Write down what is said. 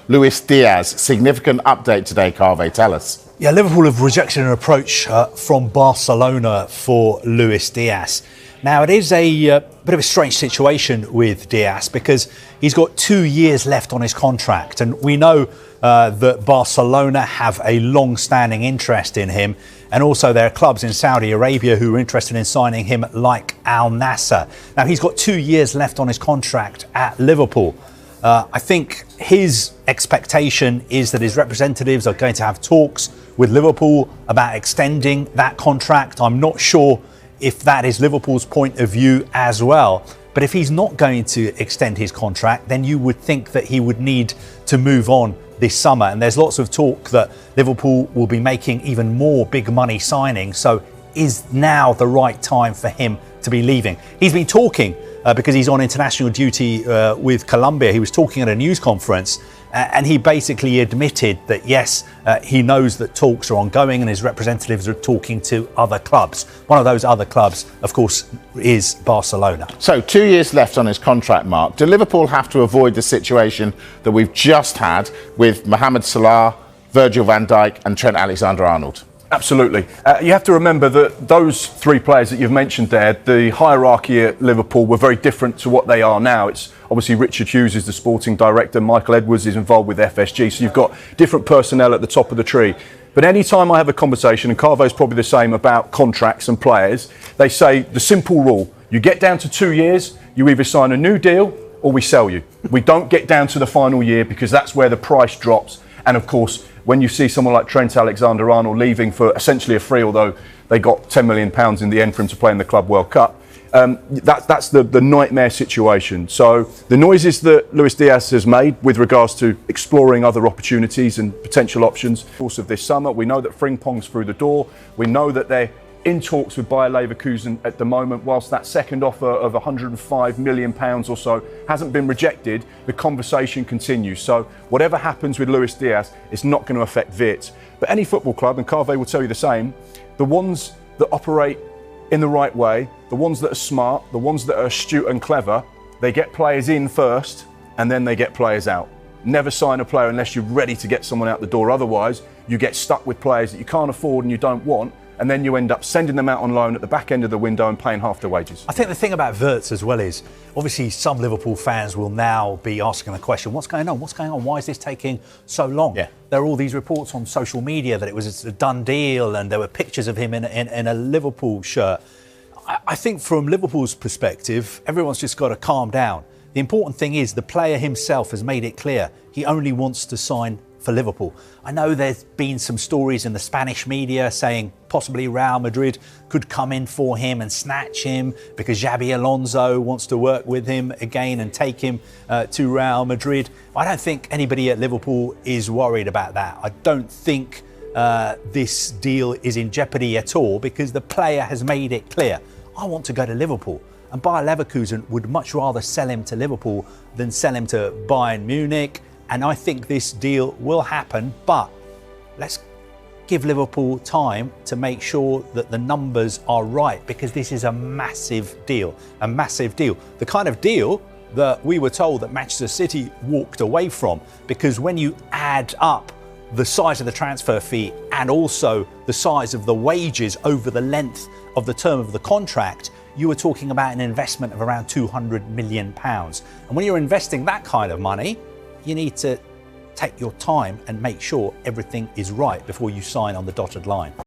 Luis Díaz. Significant update today, Carve. Tell us. Yeah, Liverpool have rejected an approach from Barcelona for Luis Díaz. Now, it is a bit of a strange situation with Diaz because he's got 2 years left on his contract. And we know that Barcelona have a long-standing interest in him. And also there are clubs in Saudi Arabia who are interested in signing him, like Al Nassr. Now, he's got 2 years left on his contract at Liverpool. I think his expectation is that his representatives are going to have talks with Liverpool about extending that contract. I'm not sure if that is Liverpool's point of view as well. But if he's not going to extend his contract, then you would think that he would need to move on this summer. And there's lots of talk that Liverpool will be making even more big money signings. So is now the right time for him to be leaving? He's been talking because he's on international duty with Colombia. He was talking at a news conference and he basically admitted that, yes, he knows that talks are ongoing and his representatives are talking to other clubs. One of those other clubs, of course, is Barcelona. So 2 years left on his contract, Mark. Do Liverpool have to avoid the situation that we've just had with Mohamed Salah, Virgil van Dijk and Trent Alexander-Arnold? Absolutely. You have to remember that those three players that you've mentioned there, the hierarchy at Liverpool were very different to what they are now. It's obviously Richard Hughes is the sporting director, Michael Edwards is involved with FSG, so you've got different personnel at the top of the tree. But any time I have a conversation, and Carve's probably the same about contracts and players, they say the simple rule, you get down to 2 years, you either sign a new deal or we sell you. We don't get down to the final year because that's where the price drops. And of course, when you see someone like Trent Alexander-Arnold leaving for essentially a free, although they got £10 million in the end for him to play in the Club World Cup, that's the nightmare situation. So the noises that Luis Díaz has made with regards to exploring other opportunities and potential options in the course of this summer, we know that Frimpong's through the door. We know that they're in talks with Bayer Leverkusen at the moment. Whilst that second offer of £105 million or so hasn't been rejected, the conversation continues. So whatever happens with Luis Díaz, it's not going to affect Wirtz. But any football club, and Carve will tell you the same, the ones that operate in the right way, the ones that are smart, the ones that are astute and clever, they get players in first and then they get players out. Never sign a player unless you're ready to get someone out the door. Otherwise, you get stuck with players that you can't afford and you don't want, and then you end up sending them out on loan at the back end of the window and paying half their wages. I think the thing about Wirtz as well is, obviously some Liverpool fans will now be asking the question, what's going on? What's going on? Why is this taking so long? Yeah. There are all these reports on social media that it was a done deal and there were pictures of him in a Liverpool shirt. I think from Liverpool's perspective, everyone's just got to calm down. The important thing is the player himself has made it clear he only wants to sign for Liverpool. I know there's been some stories in the Spanish media saying possibly Real Madrid could come in for him and snatch him because Xabi Alonso wants to work with him again and take him to Real Madrid. I don't think anybody at Liverpool is worried about that. I don't think this deal is in jeopardy at all because the player has made it clear, I want to go to Liverpool. And Bayer Leverkusen would much rather sell him to Liverpool than sell him to Bayern Munich. And I think this deal will happen, but let's give Liverpool time to make sure that the numbers are right, because this is a massive deal, The kind of deal that we were told that Manchester City walked away from, because when you add up the size of the transfer fee and also the size of the wages over the length of the term of the contract, you were talking about an investment of around £200 million. And when you're investing that kind of money, you need to take your time and make sure everything is right before you sign on the dotted line.